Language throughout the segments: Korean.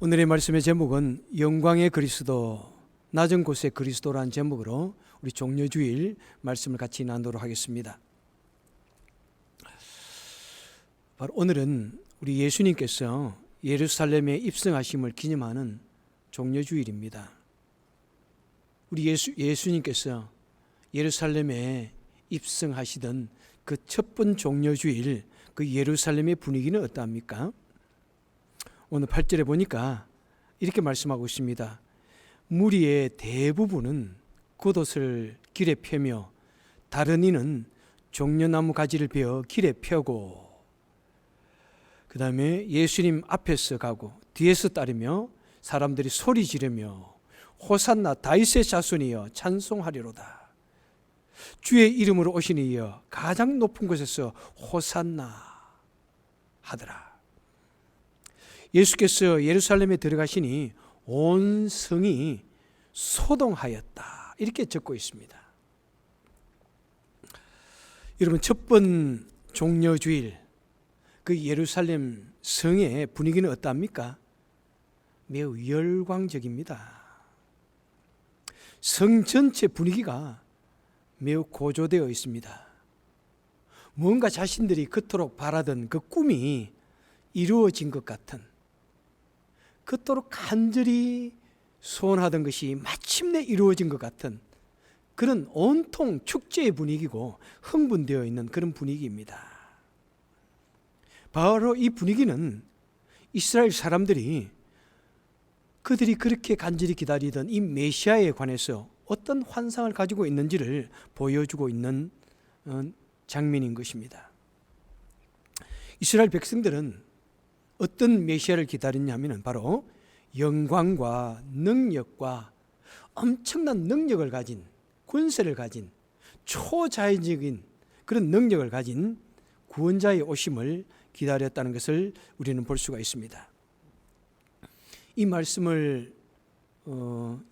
오늘의 말씀의 제목은 영광의 그리스도, 낮은 곳의 그리스도라는 제목으로 우리 종려주일 말씀을 같이 나누도록 하겠습니다. 바로 오늘은 우리 예수님께서 예루살렘에 입성하심을 기념하는 종려주일입니다. 우리 예수님께서 예루살렘에 입성하시던 그 첫 번 종려주일, 그 예루살렘의 분위기는 어떠합니까? 오늘 8절에 보니까 이렇게 말씀하고 있습니다. 무리의 대부분은 겉옷을 길에 펴며 다른 이는 종려나무 가지를 베어 길에 펴고, 그 다음에 예수님 앞에서 가고 뒤에서 따르며 사람들이 소리 지르며 호산나 다윗의 자손이여 찬송하리로다. 주의 이름으로 오신 이여 가장 높은 곳에서 호산나 하더라. 예수께서 예루살렘에 들어가시니 온 성이 소동하였다, 이렇게 적고 있습니다. 여러분, 첫 번 종려주일 그 예루살렘 성의 분위기는 어떠합니까? 매우 열광적입니다. 성 전체 분위기가 매우 고조되어 있습니다. 뭔가 자신들이 그토록 바라던 그 꿈이 이루어진 것 같은, 그토록 간절히 소원하던 것이 마침내 이루어진 것 같은 그런 온통 축제의 분위기고 흥분되어 있는 그런 분위기입니다. 바로 이 분위기는 이스라엘 사람들이 그들이 그렇게 간절히 기다리던 이 메시아에 관해서 어떤 환상을 가지고 있는지를 보여주고 있는 장면인 것입니다. 이스라엘 백성들은 어떤 메시아를 기다렸냐면 바로 영광과 능력과 엄청난 능력을 가진, 권세를 가진, 초자연적인 그런 능력을 가진 구원자의 오심을 기다렸다는 것을 우리는 볼 수가 있습니다. 이 말씀을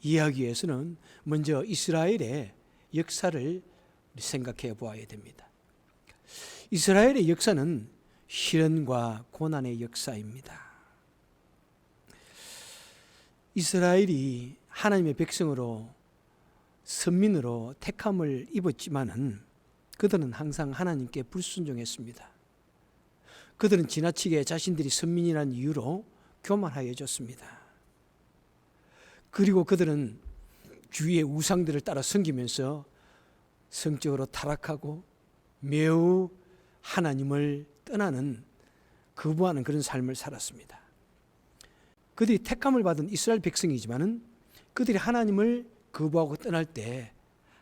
이해하기 위해서는 먼저 이스라엘의 역사를 생각해 보아야 됩니다. 이스라엘의 역사는 시련과 고난의 역사입니다. 이스라엘이 하나님의 백성으로, 선민으로 택함을 입었지만은 그들은 항상 하나님께 불순종했습니다. 그들은 지나치게 자신들이 선민이라는 이유로 교만하여 졌습니다. 그리고 그들은 주위의 우상들을 따라 섬기면서 성적으로 타락하고 매우 하나님을 떠나는, 거부하는 그런 삶을 살았습니다. 그들이 택함을 받은 이스라엘 백성이지만은 그들이 하나님을 거부하고 떠날 때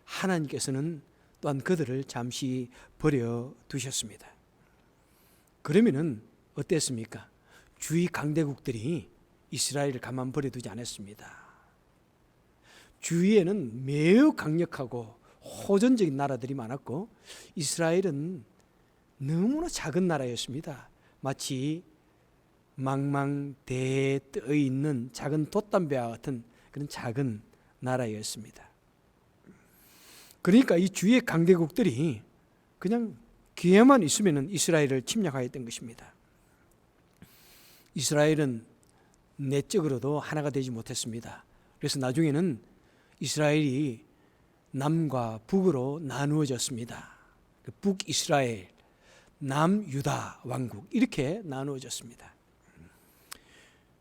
하나님께서는 또한 그들을 잠시 버려 두셨습니다. 그러면은 어땠습니까? 주위 강대국들이 이스라엘을 가만 버려 두지 않았습니다. 주위에는 매우 강력하고 호전적인 나라들이 많았고 이스라엘은 너무나 작은 나라였습니다. 마치 망망대해에 떠 있는 작은 돛담배와 같은 그런 작은 나라였습니다. 그러니까 이 주위의 강대국들이 그냥 기회만 있으면 이스라엘을 침략하였던 것입니다. 이스라엘은 내적으로도 하나가 되지 못했습니다. 그래서 나중에는 이스라엘이 남과 북으로 나누어졌습니다. 북이스라엘, 남유다 왕국, 이렇게 나누어졌습니다.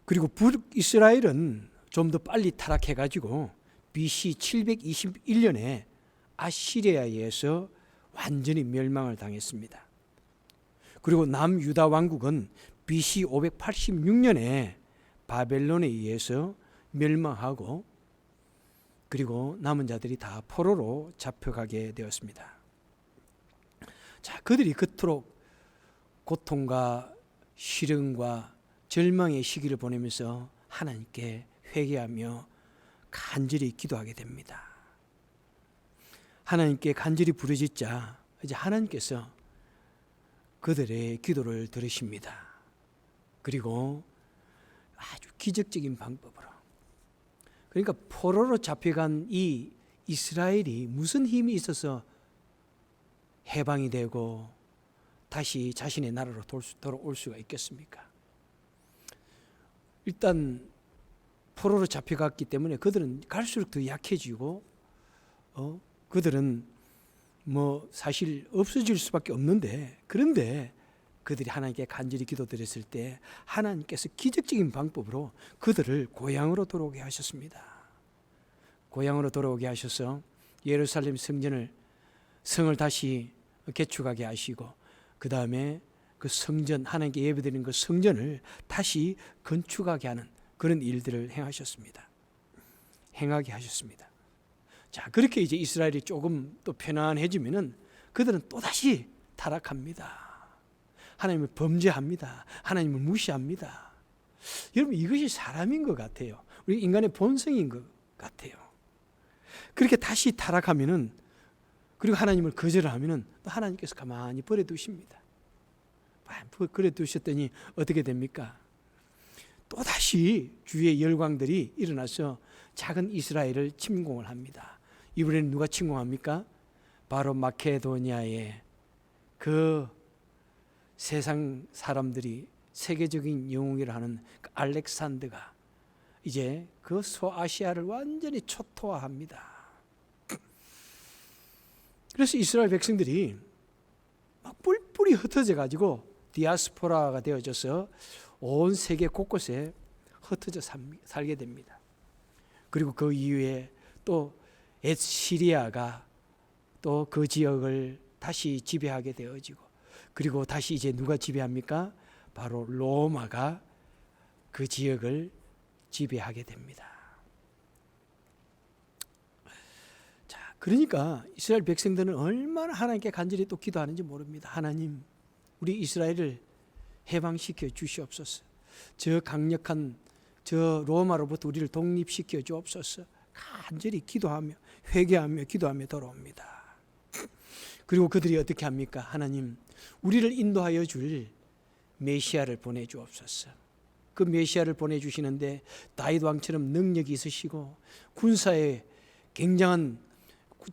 그리고 북이스라엘은 좀 더 빨리 타락해가지고 BC 721년에 아시리아에 의해서 완전히 멸망을 당했습니다. 그리고 남유다 왕국은 BC 586년에 바벨론에 의해서 멸망하고, 그리고 남은 자들이 다 포로로 잡혀가게 되었습니다. 자, 그들이 그토록 고통과 시련과 절망의 시기를 보내면서 하나님께 회개하며 간절히 기도하게 됩니다. 하나님께 간절히 부르짖자 이제 하나님께서 그들의 기도를 들으십니다. 그리고 아주 기적적인 방법으로, 그러니까 포로로 잡혀간 이 이스라엘이 무슨 힘이 있어서 해방이 되고 다시 자신의 나라로 돌아올 수가 있겠습니까? 일단 포로로 잡혀갔기 때문에 그들은 갈수록 더 약해지고 그들은 뭐 사실 없어질 수밖에 없는데, 그런데 그들이 하나님께 간절히 기도드렸을 때 하나님께서 기적적인 방법으로 그들을 고향으로 돌아오게 하셨습니다. 고향으로 돌아오게 하셔서 예루살렘 성을 다시 개축하게 하시고, 그 다음에 그 성전, 하나님께 예배드리는 그 성전을 다시 건축하게 하는 그런 일들을 행하게 하셨습니다. 자, 그렇게 이제 이스라엘이 조금 또 편안해지면은 그들은 또다시 타락합니다. 하나님을 범죄합니다. 하나님을 무시합니다. 여러분, 이것이 사람인 것 같아요. 우리 인간의 본성인 것 같아요. 그렇게 다시 타락하면은, 그리고 하나님을 거절하면은 또 하나님께서 가만히 버려두십니다. 버려두셨더니 어떻게 됩니까? 또다시 주의 열광들이 일어나서 작은 이스라엘을 침공을 합니다. 이번에는 누가 침공합니까? 바로 마케도니아의 그 세상 사람들이 세계적인 영웅이라 하는 그 알렉산더가 이제 그 소아시아를 완전히 초토화합니다. 그래서 이스라엘 백성들이 막 뿔뿔이 흩어져 가지고 디아스포라가 되어져서 온 세계 곳곳에 흩어져 살게 됩니다. 그리고 그 이후에 또 시리아가 또 그 지역을 다시 지배하게 되어지고, 그리고 다시 이제 누가 지배합니까? 바로 로마가 그 지역을 지배하게 됩니다. 자, 그러니까 이스라엘 백성들은 얼마나 하나님께 간절히 또 기도하는지 모릅니다. 하나님, 우리 이스라엘을 해방시켜 주시옵소서. 저 강력한 저 로마로부터 우리를 독립시켜 주옵소서. 간절히 기도하며 회개하며 기도하며 돌아옵니다. 그리고 그들이 어떻게 합니까? 하나님, 우리를 인도하여 줄 메시아를 보내주옵소서. 그 메시아를 보내주시는데 다윗 왕처럼 능력이 있으시고 군사에 굉장한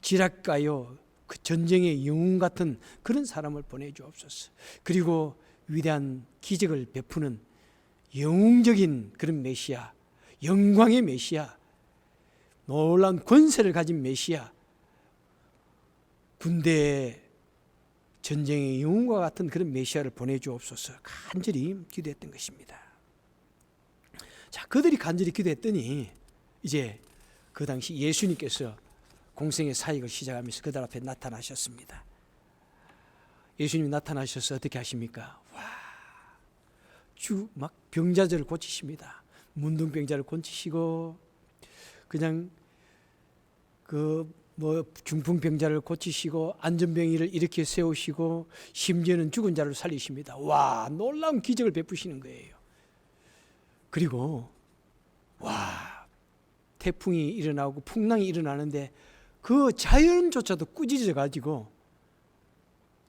지략가요, 그 전쟁의 영웅 같은 그런 사람을 보내주옵소서. 그리고 위대한 기적을 베푸는 영웅적인 그런 메시아, 영광의 메시아, 놀라운 권세를 가진 메시아, 군대의 전쟁의 영웅과 같은 그런 메시아를 보내주옵소서 간절히 기도했던 것입니다. 자, 그들이 간절히 기도했더니 이제 그 당시 예수님께서 공생의 사역을 시작하면서 그들 앞에 나타나셨습니다. 예수님이 나타나셔서 어떻게 하십니까? 막 병자들을 고치십니다. 문둥병자를 고치시고, 그냥 중풍병자를 고치시고, 안전병이를 일으켜 세우시고, 심지어는 죽은 자를 살리십니다. 와, 놀라운 기적을 베푸시는 거예요. 그리고 태풍이 일어나고 풍랑이 일어나는데 그 자연조차도 꾸짖어 가지고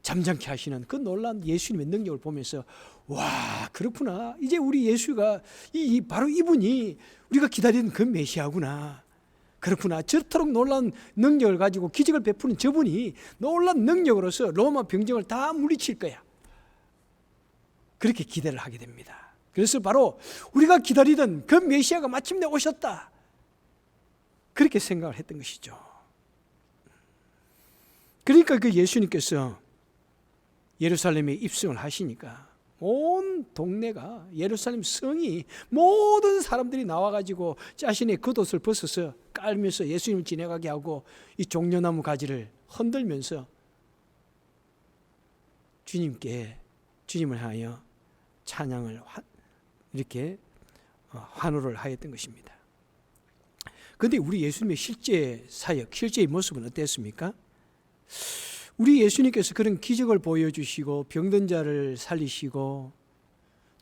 잠잠케 하시는 그 놀라운 예수님의 능력을 보면서, 와, 그렇구나, 이제 우리 예수가 바로 이분이 우리가 기다리는 그 메시아구나, 그렇구나, 저토록 놀라운 능력을 가지고 기적을 베푸는 저분이 놀라운 능력으로서 로마 병정을 다 물리칠 거야, 그렇게 기대를 하게 됩니다. 그래서 바로 우리가 기다리던 그 메시아가 마침내 오셨다, 그렇게 생각을 했던 것이죠. 그러니까 그 예수님께서 예루살렘에 입성을 하시니까 온 동네가, 예루살렘 성이, 모든 사람들이 나와가지고 자신의 겉옷을 벗어서 깔면서 예수님을 지나가게 하고 이 종려나무 가지를 흔들면서 주님을 향하여 찬양을 이렇게 환호를 하였던 것입니다. 그런데 우리 예수님의 실제 사역, 실제의 모습은 어땠습니까? 우리 예수님께서 그런 기적을 보여주시고 병든 자를 살리시고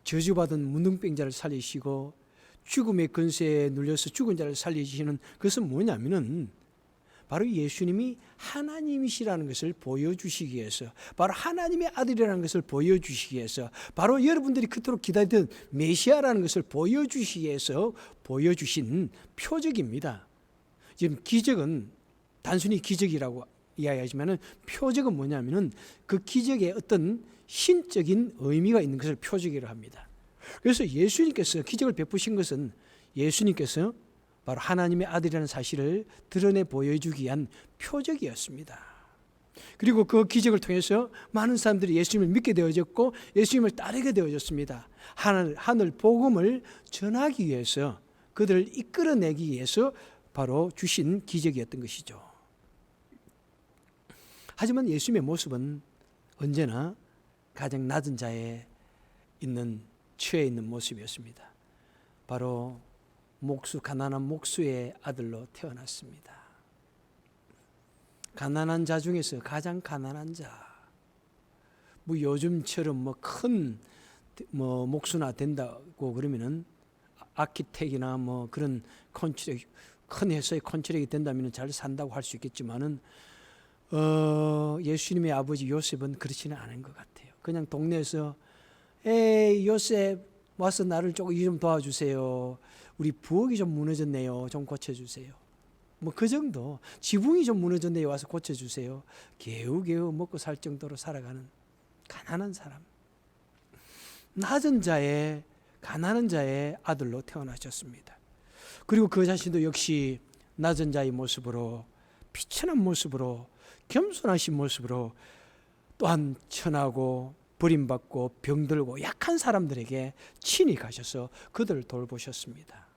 저주받은 문둥병자를 살리시고 죽음의 근세에 눌려서 죽은 자를 살리시는 그것은 뭐냐면은 바로 예수님이 하나님이시라는 것을 보여주시기 위해서, 바로 하나님의 아들이라는 것을 보여주시기 위해서, 바로 여러분들이 그토록 기다리던 메시아라는 것을 보여주시기 위해서 보여주신 표적입니다. 지금 기적은 단순히 기적이라고 이야기하지만은 표적은 뭐냐면은 그 기적에 어떤 신적인 의미가 있는 것을 표적이라고 합니다. 그래서 예수님께서 기적을 베푸신 것은 예수님께서 바로 하나님의 아들이라는 사실을 드러내 보여주기 위한 표적이었습니다. 그리고 그 기적을 통해서 많은 사람들이 예수님을 믿게 되어졌고 예수님을 따르게 되어졌습니다. 하늘 복음을 전하기 위해서, 그들을 이끌어내기 위해서 바로 주신 기적이었던 것이죠. 하지만 예수님의 모습은 언제나 가장 낮은 자에 있는, 처해 있는 모습이었습니다. 바로 가난한 목수의 아들로 태어났습니다. 가난한 자 중에서 가장 가난한 자. 요즘처럼 큰 목수나 된다고 그러면은 아키텍이나 그런 컨트랙, 큰 회사의 컨트랙이 된다면 잘 산다고 할 수 있겠지만은 예수님의 아버지 요셉은 그렇지는 않은 것 같아요. 그냥 동네에서 에이 요셉 와서 나를 조금 좀 도와주세요. 우리 부엌이 좀 무너졌네요. 좀 고쳐주세요. 그 정도. 지붕이 좀 무너졌네요. 와서 고쳐주세요. 개우개우 먹고 살 정도로 살아가는 가난한 사람. 낮은 자의, 가난한 자의 아들로 태어나셨습니다. 그리고 그 자신도 역시 낮은 자의 모습으로, 비천한 모습으로, 겸손하신 모습으로 또한 천하고 버림받고 병들고 약한 사람들에게 친히 가셔서 그들을 돌보셨습니다.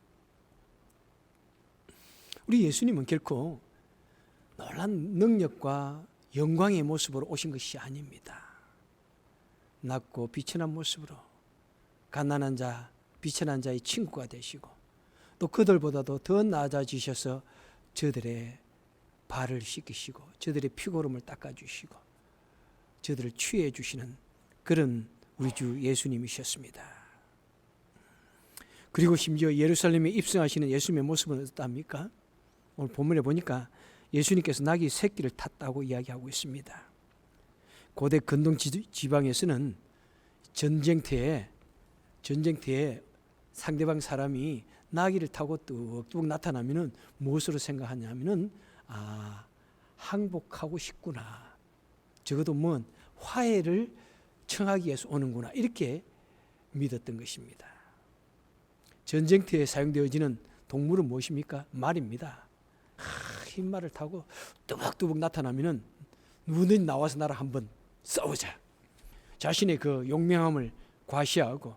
우리 예수님은 결코 놀란 능력과 영광의 모습으로 오신 것이 아닙니다. 낮고 비천한 모습으로 가난한 자, 비천한 자의 친구가 되시고 또 그들보다도 더 나아지셔서 저들의 발을 씻기시고 저들의 피고름을 닦아주시고 저들을 취해 주시는 그런 우리 주 예수님이셨습니다. 그리고 심지어 예루살렘에 입성하시는 예수님의 모습은 어떻답니까? 오늘 본문에 보니까 예수님께서 낙이 새끼를 탔다고 이야기하고 있습니다. 고대 근동 지방에서는 전쟁터에 상대방 사람이 나귀를 타고 뚝뚝 나타나면은 무엇으로 생각하냐면은 항복하고 싶구나. 적어도 화해를 청하기 위해서 오는구나. 이렇게 믿었던 것입니다. 전쟁터에 사용되어지는 동물은 무엇입니까? 말입니다. 흰 말을 타고 뚜벅뚜벅 나타나면은 누구든지 나와서 나랑 한번 싸우자. 자신의 그 용맹함을 과시하고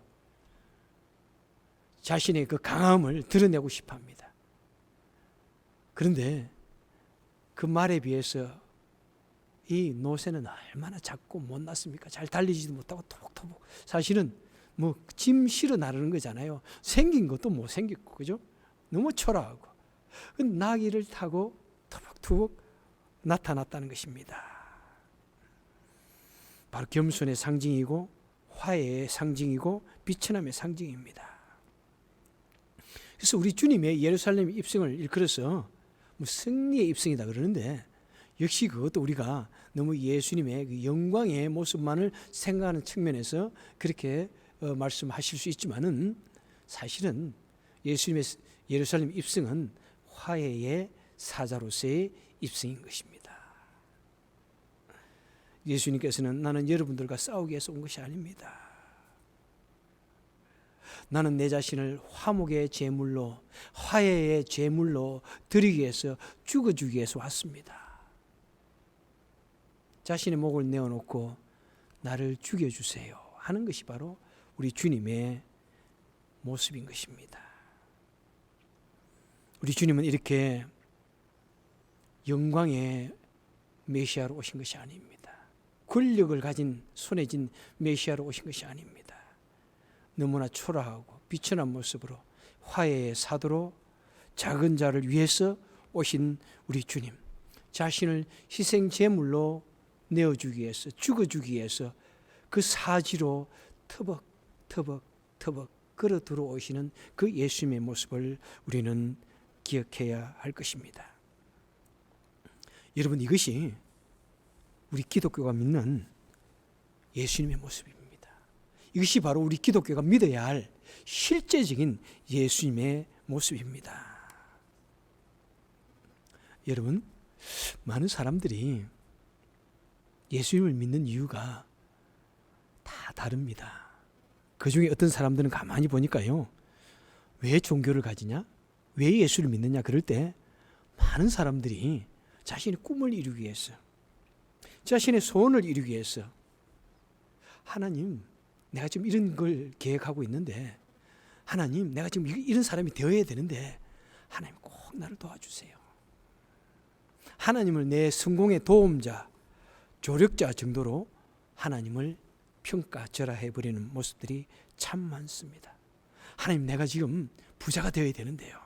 자신의 그 강함을 드러내고 싶어 합니다. 그런데 그 말에 비해서 이 노새는 얼마나 작고 못났습니까? 잘 달리지도 못하고 토복토복. 사실은 짐 실어 나르는 거잖아요. 생긴 것도 못생겼고, 그죠? 너무 초라하고. 나귀를 타고 토복토복 나타났다는 것입니다. 바로 겸손의 상징이고 화해의 상징이고 비천함의 상징입니다. 그래서 우리 주님의 예루살렘 입성을 일컬어서 승리의 입성이다 그러는데 역시 그것도 우리가 너무 예수님의 그 영광의 모습만을 생각하는 측면에서 그렇게 말씀하실 수 있지만은 사실은 예수님의 예루살렘 입성은 화해의 사자로서의 입성인 것입니다. 예수님께서는 나는 여러분들과 싸우기 위해서 온 것이 아닙니다. 나는 내 자신을 화목의 제물로, 화해의 제물로 드리기 위해서, 죽어주기 위해서 왔습니다. 자신의 목을 내어놓고 나를 죽여주세요 하는 것이 바로 우리 주님의 모습인 것입니다. 우리 주님은 이렇게 영광의 메시아로 오신 것이 아닙니다. 권력을 가진 손에 쥔 메시아로 오신 것이 아닙니다. 너무나 초라하고 비천한 모습으로 화해의 사도로 작은 자를 위해서 오신 우리 주님, 자신을 희생 제물로 내어주기 위해서, 죽어주기 위해서 그 사지로 터벅터벅 걸어 들어오시는 그 예수님의 모습을 우리는 기억해야 할 것입니다. 여러분, 이것이 우리 기독교가 믿는 예수님의 모습입니다. 이것이 바로 우리 기독교가 믿어야 할 실제적인 예수님의 모습입니다. 여러분, 많은 사람들이 예수님을 믿는 이유가 다 다릅니다. 그 중에 어떤 사람들은 가만히 보니까요, 왜 종교를 가지냐? 왜 예수를 믿느냐? 그럴 때 많은 사람들이 자신의 꿈을 이루기 위해서, 자신의 소원을 이루기 위해서, 하나님, 내가 지금 이런 걸 계획하고 있는데, 하나님, 내가 지금 이런 사람이 되어야 되는데, 하나님 꼭 나를 도와주세요. 하나님을 내 성공의 도움자, 조력자 정도로 하나님을 평가절하해버리는 모습들이 참 많습니다. 하나님, 내가 지금 부자가 되어야 되는데요.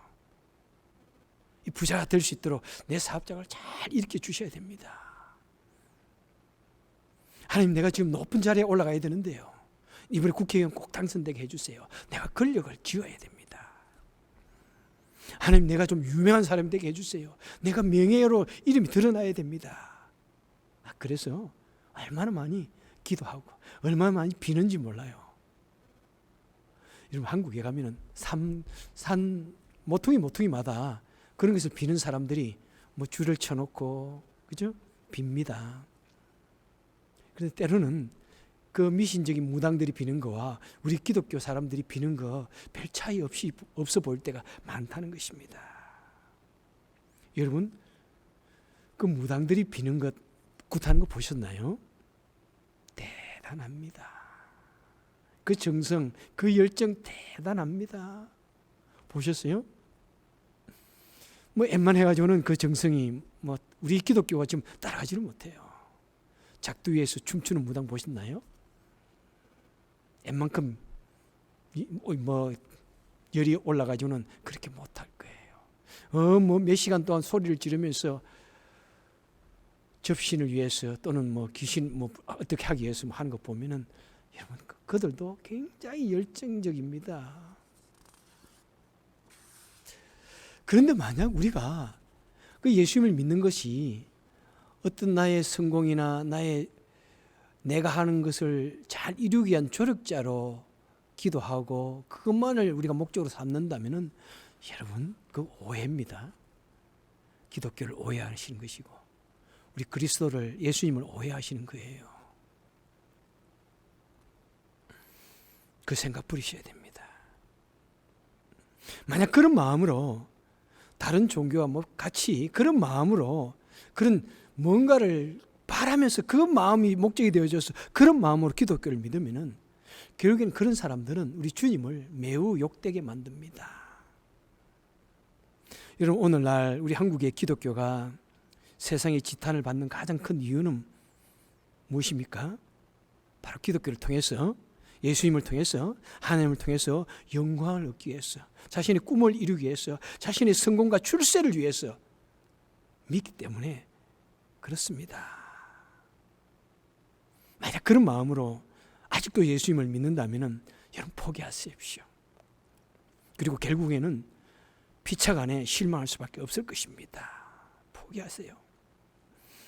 이 부자가 될 수 있도록 내 사업장을 잘 일으켜 주셔야 됩니다. 하나님, 내가 지금 높은 자리에 올라가야 되는데요. 이번에 국회의원 꼭 당선되게 해주세요. 내가 권력을 쥐어야 됩니다. 하나님, 내가 좀 유명한 사람이 되게 해주세요. 내가 명예로 이름이 드러나야 됩니다. 그래서 얼마나 많이 기도하고 얼마나 많이 비는지 몰라요. 여러분, 한국에 가면은 산 모퉁이마다 그런 것을 비는 사람들이 뭐 줄을 쳐놓고, 그죠? 빕니다. 그런데 때로는 그 미신적인 무당들이 비는 거와 우리 기독교 사람들이 비는 거 별 차이 없어 보일 때가 많다는 것입니다. 여러분, 그 무당들이 비는 것, 굿하는 거 보셨나요? 대단합니다. 그 정성, 그 열정 대단합니다. 보셨어요? 뭐 웬만 해가지고는 그 정성이 뭐 우리 기독교가 지금 따라가지를 못해요. 작두 위에서 춤추는 무당 보셨나요? 웬만큼 뭐 열이 올라가지고는 그렇게 못할 거예요. 뭐 몇 시간 동안 소리를 지르면서 접신을 위해서 또는 뭐 귀신 뭐 어떻게 하기 위해서 뭐 하는 거 보면은 여러분, 그들도 굉장히 열정적입니다. 그런데 만약 우리가 그 예수님을 믿는 것이 어떤 나의 성공이나 내가 하는 것을 잘 이루기 위한 조력자로 기도하고 그것만을 우리가 목적으로 삼는다면은 여러분, 그 오해입니다. 기독교를 오해하시는 것이고 우리 그리스도를, 예수님을 오해하시는 거예요. 그 생각 버리셔야 됩니다. 만약 그런 마음으로 다른 종교와 뭐 같이 그런 마음으로 그런 뭔가를 바라면서 그 마음이 목적이 되어져서 그런 마음으로 기독교를 믿으면은 결국에는 그런 사람들은 우리 주님을 매우 욕되게 만듭니다. 여러분, 오늘날 우리 한국의 기독교가 세상의 지탄을 받는 가장 큰 이유는 무엇입니까? 바로 기독교를 통해서, 예수님을 통해서, 하나님을 통해서 영광을 얻기 위해서, 자신의 꿈을 이루기 위해서, 자신의 성공과 출세를 위해서 믿기 때문에 그렇습니다. 만약 그런 마음으로 아직도 예수님을 믿는다면 여러분, 포기하십시오. 그리고 결국에는 피차간에 실망할 수밖에 없을 것입니다. 포기하세요.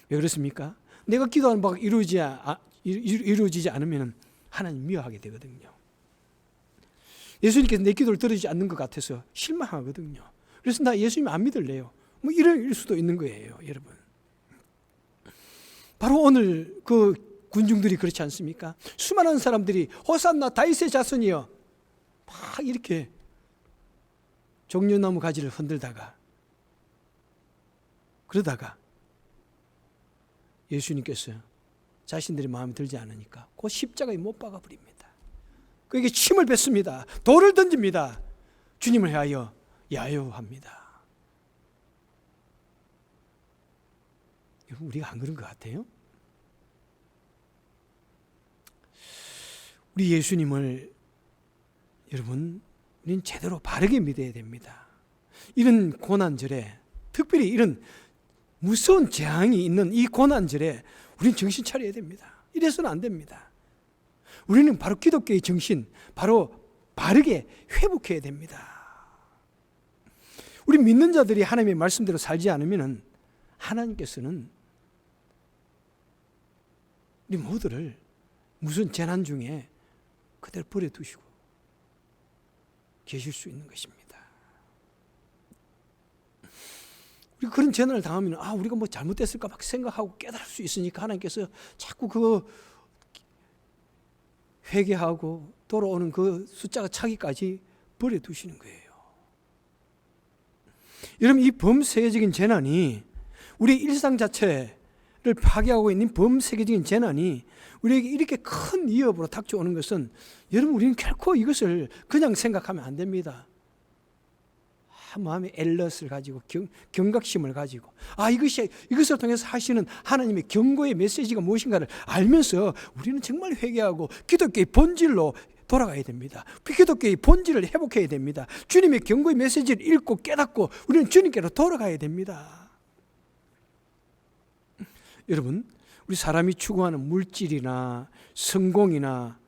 왜 그렇습니까? 내가 기도하는 바가 이루어지지 않으면 하나님 미워하게 되거든요. 예수님께서 내 기도를 들어주지 않는 것 같아서 실망하거든요. 그래서 나 예수님 안 믿을래요. 뭐 이럴 수도 있는 거예요, 여러분. 바로 오늘 그 군중들이 그렇지 않습니까? 수많은 사람들이 호산나 다윗의 자손이여 막 이렇게 종려나무 가지를 흔들다가, 그러다가 예수님께서 자신들이 마음에 들지 않으니까 그 십자가에 못 박아 버립니다. 그에게 침을 뱉습니다. 돌을 던집니다. 주님을 향하여 야유합니다. 여러분, 우리가 안 그런 것 같아요? 우리 예수님을 여러분, 우리는 제대로 바르게 믿어야 됩니다. 이런 고난절에, 특별히 이런 무서운 재앙이 있는 이 고난절에 우리는 정신 차려야 됩니다. 이래서는 안 됩니다. 우리는 바로 기독교의 정신, 바로 바르게 회복해야 됩니다. 우리 믿는 자들이 하나님의 말씀대로 살지 않으면 하나님께서는 우리 모두를 무슨 재난 중에 그대로 버려두시고 계실 수 있는 것입니다. 우리가 그런 재난을 당하면 우리가 뭐 잘못됐을까 막 생각하고 깨달을 수 있으니까 하나님께서 자꾸 그 회개하고 돌아오는 그 숫자가 차기까지 버려두시는 거예요. 여러분, 이 범세계적인 재난이 우리 일상 자체를 파괴하고 있는 범세계적인 재난이 우리에게 이렇게 큰 위협으로 닥쳐오는 것은 여러분, 우리는 결코 이것을 그냥 생각하면 안 됩니다. 마음의 엘럿을 가지고 경각심을 가지고 이것을 통해서 하시는 하나님의 경고의 메시지가 무엇인가를 알면서 우리는 정말 회개하고 기독교의 본질로 돌아가야 됩니다. 기독교의 본질을 회복해야 됩니다. 주님의 경고의 메시지를 읽고 깨닫고 우리는 주님께로 돌아가야 됩니다. 여러분, 우리 사람이 추구하는 물질이나 성공이나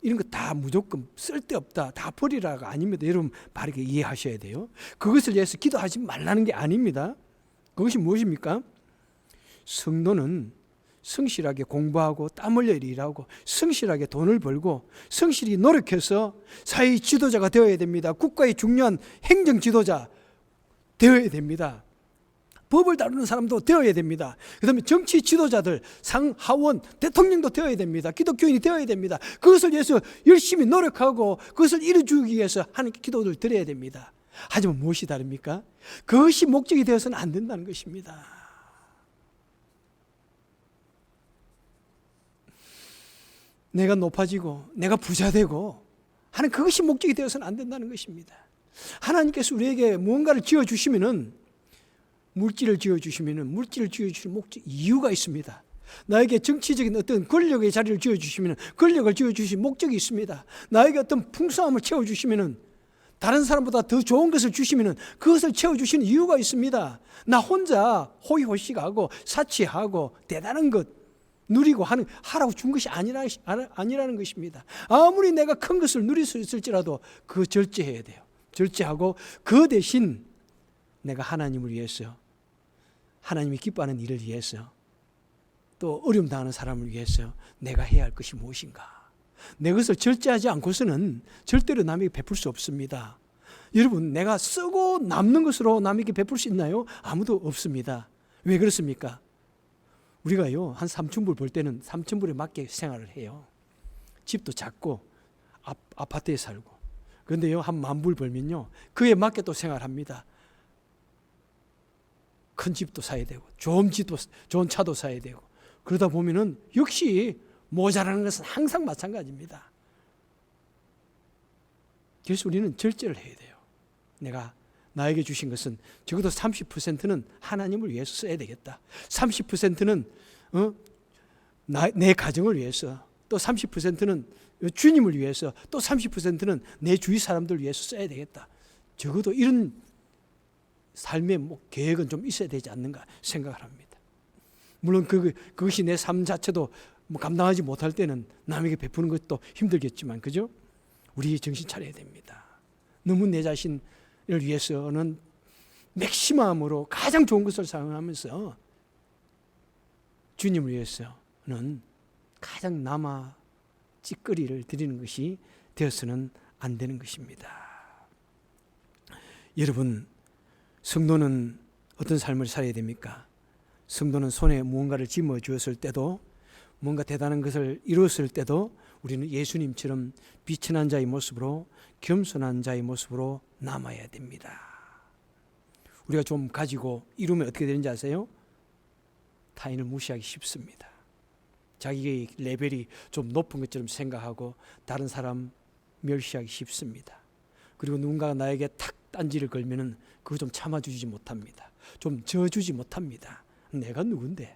이런 거 다 무조건 쓸데없다, 다 버리라가 아닙니다. 여러분, 바르게 이해하셔야 돼요. 그것을 위해서 기도하지 말라는 게 아닙니다. 그것이 무엇입니까? 성도는 성실하게 공부하고 땀 흘려 일하고 성실하게 돈을 벌고 성실히 노력해서 사회 지도자가 되어야 됩니다. 국가의 중요한 행정 지도자 되어야 됩니다. 법을 다루는 사람도 되어야 됩니다. 그 다음에 정치 지도자들, 상하원, 대통령도 되어야 됩니다. 기독교인이 되어야 됩니다. 그것을 위해서 열심히 노력하고 그것을 이루어주기 위해서 하나님께 기도를 드려야 됩니다. 하지만 무엇이 다릅니까? 그것이 목적이 되어서는 안 된다는 것입니다. 내가 높아지고 내가 부자 되고 하는 그것이 목적이 되어서는 안 된다는 것입니다. 하나님께서 우리에게 무언가를 지어주시면은 물질을 지어주시면 물질을 지어주시는 목적, 이유가 있습니다. 나에게 정치적인 어떤 권력의 자리를 지어주시면 권력을 지어주시는 목적이 있습니다. 나에게 어떤 풍성함을 채워주시면 다른 사람보다 더 좋은 것을 주시면 그것을 채워주시는 이유가 있습니다. 나 혼자 호의호식하고 사치하고 대단한 것 누리고 하라고 준 것이 아니라는 것입니다. 아무리 내가 큰 것을 누릴 수 있을지라도 그거 절제해야 돼요. 절제하고 그 대신 내가 하나님을 위해서, 하나님이 기뻐하는 일을 위해서, 또 어려움 당하는 사람을 위해서 내가 해야 할 것이 무엇인가. 내 것을 절제하지 않고서는 절대로 남에게 베풀 수 없습니다. 여러분, 내가 쓰고 남는 것으로 남에게 베풀 수 있나요? 아무도 없습니다. 왜 그렇습니까? 우리가요, 한 3,000불 벌 때는 3,000불에 맞게 생활을 해요. 집도 작고 아파트에 살고. 그런데요, 한 10,000불 벌면요, 그에 맞게 또 생활합니다. 큰 집도 사야 되고 좋은 차도 사야 되고 그러다 보면은 역시 모자라는 것은 항상 마찬가지입니다. 그래서 우리는 절제를 해야 돼요. 나에게 주신 것은 적어도 30%는 하나님을 위해서 써야 되겠다. 30%는 내 가정을 위해서, 또 30%는 주님을 위해서, 또 30%는 내 주위 사람들 위해서 써야 되겠다. 적어도 이런 삶의 계획은 좀 있어야 되지 않는가 생각을 합니다. 물론 그것이 내 삶 자체도 감당하지 못할 때는 남에게 베푸는 것도 힘들겠지만, 그죠? 우리 정신 차려야 됩니다. 너무 내 자신을 위해서는 맥시멈으로 가장 좋은 것을 사용하면서 주님을 위해서는 가장 남아 찌꺼리를 드리는 것이 되어서는 안 되는 것입니다. 여러분, 성도는 어떤 삶을 살아야 됩니까? 성도는 손에 무언가를 짊어 주었을 때도, 뭔가 대단한 것을 이루었을 때도 우리는 예수님처럼 비천한 자의 모습으로, 겸손한 자의 모습으로 남아야 됩니다. 우리가 좀 가지고 이루면 어떻게 되는지 아세요? 타인을 무시하기 쉽습니다. 자기의 레벨이 좀 높은 것처럼 생각하고 다른 사람 멸시하기 쉽습니다. 그리고 누군가가 나에게 탁 딴지를 걸면은 그거 좀 참아주지 못합니다. 좀 져주지 못합니다. 내가 누군데?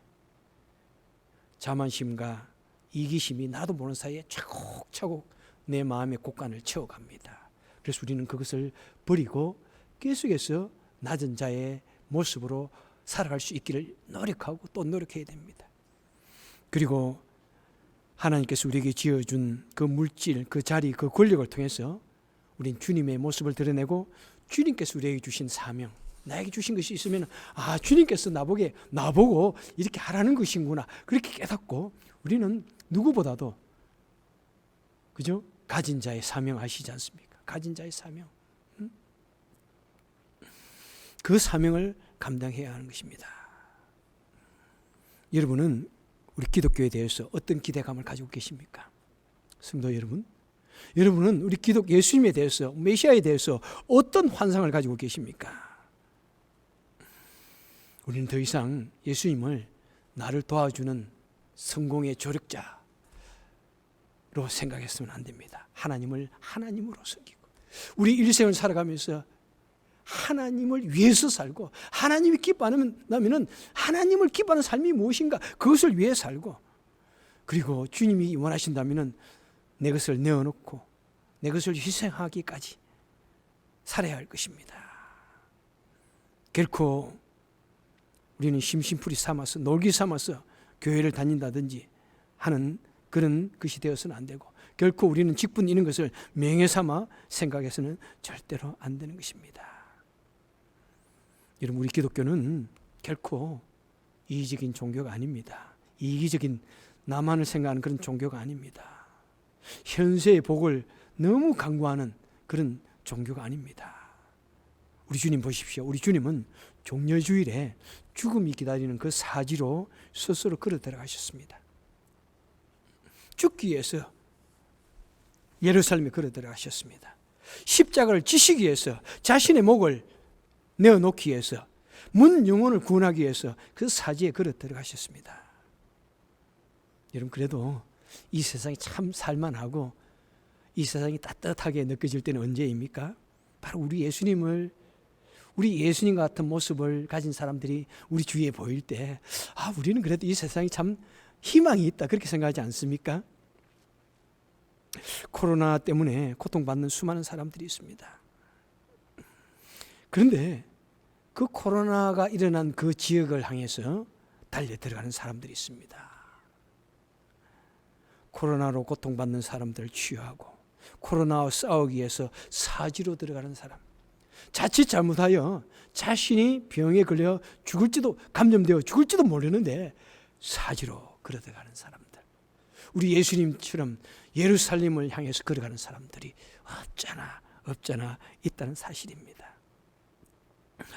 자만심과 이기심이 나도 모르는 사이에 차곡차곡 내 마음의 곳간을 채워갑니다. 그래서 우리는 그것을 버리고 계속해서 낮은 자의 모습으로 살아갈 수 있기를 노력하고 또 노력해야 됩니다. 그리고 하나님께서 우리에게 지어준 그 물질, 그 자리, 그 권력을 통해서 우린 주님의 모습을 드러내고, 주님께서 우리에게 주신 사명, 나에게 주신 것이 있으면 주님께서 나보고 이렇게 하라는 것이구나, 그렇게 깨닫고 우리는 누구보다도, 그죠? 가진 자의 사명 아시지 않습니까? 가진 자의 사명, 그 사명을 감당해야 하는 것입니다. 여러분은 우리 기독교에 대해서 어떤 기대감을 가지고 계십니까? 성도 여러분, 여러분은 우리 예수님에 대해서, 메시아에 대해서 어떤 환상을 가지고 계십니까? 우리는 더 이상 예수님을 나를 도와주는 성공의 조력자로 생각했으면 안 됩니다. 하나님을 하나님으로 섬기고 우리 일생을 살아가면서 하나님을 위해서 살고 하나님이 기뻐하면 하나님을 기뻐하는 삶이 무엇인가 그것을 위해 살고 그리고 주님이 원하신다면 내 것을 내어놓고 내 것을 희생하기까지 살아야 할 것입니다. 결코 우리는 심심풀이 삼아서 놀기 삼아서 교회를 다닌다든지 하는 그런 것이 되어서는 안 되고 결코 우리는 직분 이런 것을 명예 삼아 생각해서는 절대로 안 되는 것입니다. 여러분 우리 기독교는 결코 이기적인 종교가 아닙니다. 이기적인 나만을 생각하는 그런 종교가 아닙니다. 현세의 복을 너무 강구하는 그런 종교가 아닙니다. 우리 주님 보십시오. 우리 주님은 종려주일에 죽음이 기다리는 그 사지로 스스로 걸어 들어가셨습니다. 죽기 위해서 예루살렘에 걸어 들어가셨습니다. 십자가를 지시기 위해서 자신의 목을 내어놓기 위해서 문 영혼을 구원하기 위해서 그 사지에 걸어 들어가셨습니다. 여러분 그래도 이 세상이 참 살만하고 이 세상이 따뜻하게 느껴질 때는 언제입니까? 바로 우리 예수님 같은 모습을 가진 사람들이 우리 주위에 보일 때 우리는 그래도 이 세상이 참 희망이 있다 그렇게 생각하지 않습니까? 코로나 때문에 고통받는 수많은 사람들이 있습니다. 그런데 그 코로나가 일어난 그 지역을 향해서 달려 들어가는 사람들이 있습니다. 코로나로 고통받는 사람들을 치유하고 코로나와 싸우기 위해서 사지로 들어가는 사람, 자칫 잘못하여 자신이 병에 걸려 감염되어 죽을지도 모르는데 사지로 걸어 들어가는 사람들, 우리 예수님처럼 예루살렘을 향해서 걸어가는 사람들이 없잖아 있다는 사실입니다.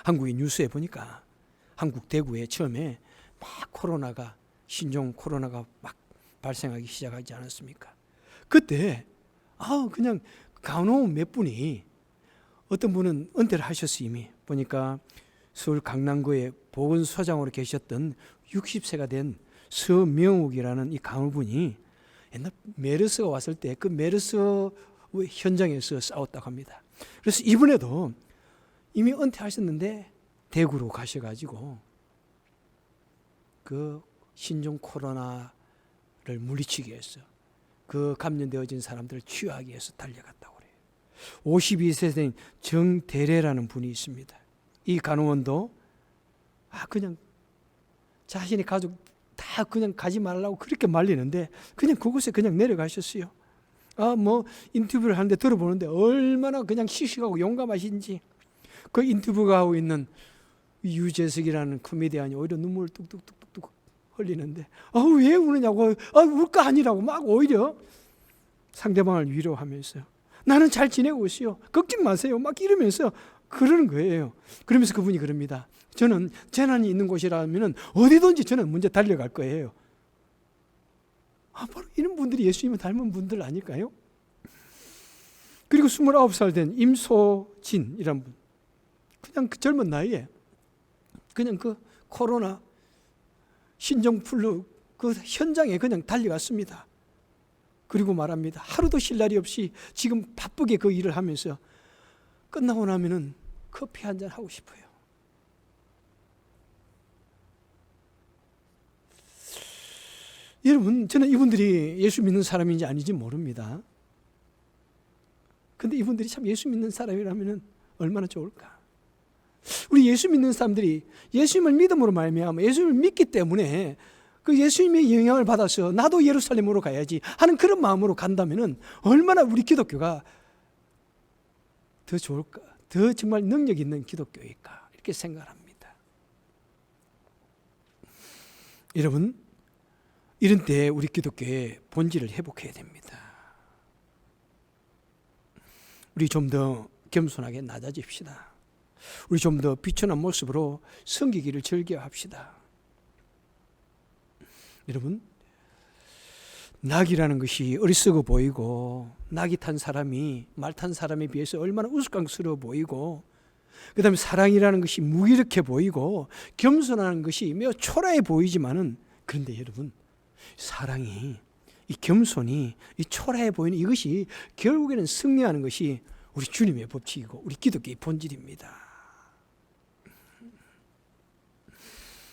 한국의 뉴스에 보니까 한국 대구에 처음에 막 신종 코로나가 막 발생하기 시작하지 않았습니까? 그때 그냥 간호원 몇 분이 어떤 분은 은퇴를 하셨어요. 이미 보니까 서울 강남구에 보건소장으로 계셨던 60세가 된 서명욱이라는 이 간호분이 옛날 메르스가 왔을 때 그 메르스 현장에서 싸웠다고 합니다. 그래서 이번에도 이미 은퇴하셨는데 대구로 가셔가지고 그 신종 코로나를 물리치기 위해서 그 감염되어진 사람들을 치유하기 위해서 달려갔다고 그래요. 52세 된 정대래라는 분이 있습니다. 이 간호원도 그냥 자신의 가족 다 그냥 가지 말라고 그렇게 말리는데 그냥 그곳에 그냥 내려가셨어요. 인터뷰를 하는데 들어보는데 얼마나 그냥 씩씩하고 용감하신지 그 인터뷰가 하고 있는 유재석이라는 코미디언이 오히려 눈물을 뚝뚝뚝뚝 흘리는데 왜 우느냐고 울 거 아니라고 막 오히려 상대방을 위로하면서 나는 잘 지내고 있어요. 걱정 마세요. 막 이러면서 그러는 거예요. 그러면서 그분이 그럽니다. 저는 재난이 있는 곳이라면 어디든지 저는 먼저 달려갈 거예요. 바로 이런 분들이 예수님을 닮은 분들 아닐까요? 그리고 29살 된 임소진이란 분. 그냥 그 젊은 나이에 그냥 그 코로나 신종플루 그 현장에 그냥 달려갔습니다. 그리고 말합니다. 하루도 쉴 날이 없이 지금 바쁘게 그 일을 하면서 끝나고 나면은 커피 한잔 하고 싶어요. 여러분, 저는 이분들이 예수 믿는 사람인지 아닌지 모릅니다. 근데 이분들이 참 예수 믿는 사람이라면 얼마나 좋을까? 우리 예수 믿는 사람들이 예수님을 믿음으로 말미암아 예수님을 믿기 때문에 그 예수님의 영향을 받아서 나도 예루살렘으로 가야지 하는 그런 마음으로 간다면 얼마나 우리 기독교가 더 좋을까? 더 정말 능력 있는 기독교일까? 이렇게 생각합니다. 여러분, 이런 때 우리 기독교의 본질을 회복해야 됩니다. 우리 좀 더 겸손하게 낮아집시다. 우리 좀 더 비천한 모습으로 섬기기를 즐겨합시다. 여러분, 낙이라는 것이 어리석어 보이고 낙이 탄 사람이 말 탄 사람에 비해서 얼마나 우스꽝스러워 보이고 그 다음에 사랑이라는 것이 무기력해 보이고 겸손하는 것이 매우 초라해 보이지만은, 그런데 여러분, 사랑이, 이 겸손이, 이 초라해 보이는 이것이 결국에는 승리하는 것이 우리 주님의 법칙이고 우리 기독교의 본질입니다.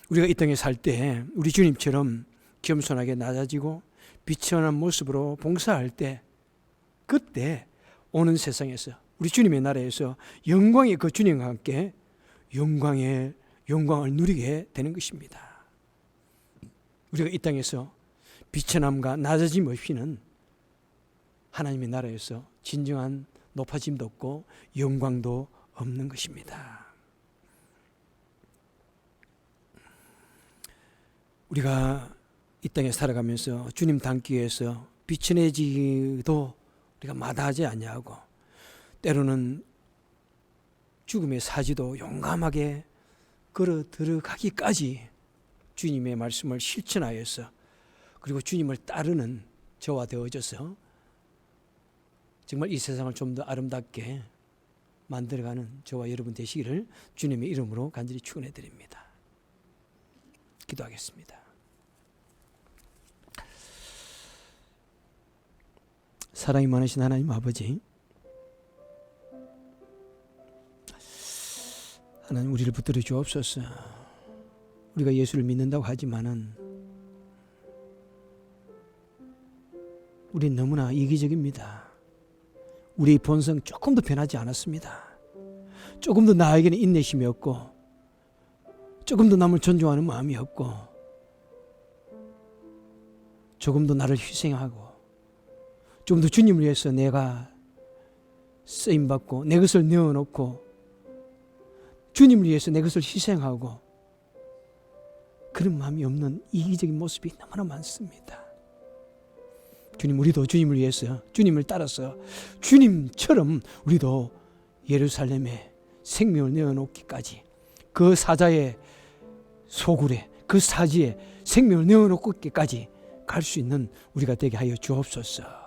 우리가 이 땅에 살 때 우리 주님처럼 겸손하게 낮아지고 비천한 모습으로 봉사할 때, 그때 오는 세상에서, 우리 주님의 나라에서 영광의 그 주님과 함께 영광을 누리게 되는 것입니다. 우리가 이 땅에서 비천함과 낮아짐 없이는 하나님의 나라에서 진정한 높아짐도 없고 영광도 없는 것입니다. 우리가 이 땅에 살아가면서 주님 닮기 위해서 비천해지기도 우리가 마다하지 아니하고, 때로는 죽음의 사지도 용감하게 걸어 들어가기까지 주님의 말씀을 실천하여서, 그리고 주님을 따르는 저와 되어져서 정말 이 세상을 좀 더 아름답게 만들어가는 저와 여러분 되시기를 주님의 이름으로 간절히 축원해 드립니다. 기도하겠습니다. 사랑이 많으신 하나님 아버지, 하나님 우리를 붙들어 주옵소서. 우리가 예수를 믿는다고 하지만은 우리는 너무나 이기적입니다. 우리의 본성 조금도 변하지 않았습니다. 조금도 나에게는 인내심이 없고, 조금도 남을 존중하는 마음이 없고, 조금도 나를 희생하고, 좀 더 주님을 위해서 내가 쓰임받고 내 것을 내어놓고 주님을 위해서 내 것을 희생하고, 그런 마음이 없는 이기적인 모습이 너무나 많습니다. 주님, 우리도 주님을 위해서, 주님을 따라서 주님처럼 우리도 예루살렘에 생명을 내어놓기까지, 그 사자의 소굴에, 그 사지에 생명을 내어놓기까지 갈 수 있는 우리가 되게 하여 주옵소서.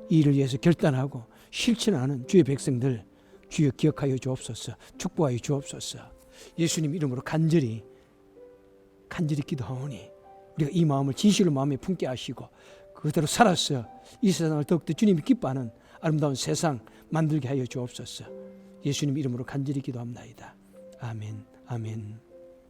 이 일을 위해서 결단하고 실천하는 주의 백성들 주여 기억하여 주옵소서. 축복하여 주옵소서. 예수님 이름으로 간절히 기도하오니 우리가 이 마음을 진실로 마음에 품게 하시고 그대로 살아서 이 세상을 더욱더 주님이 기뻐하는 아름다운 세상 만들게 하여 주옵소서. 예수님 이름으로 간절히 기도합나이다. 아멘. 아멘.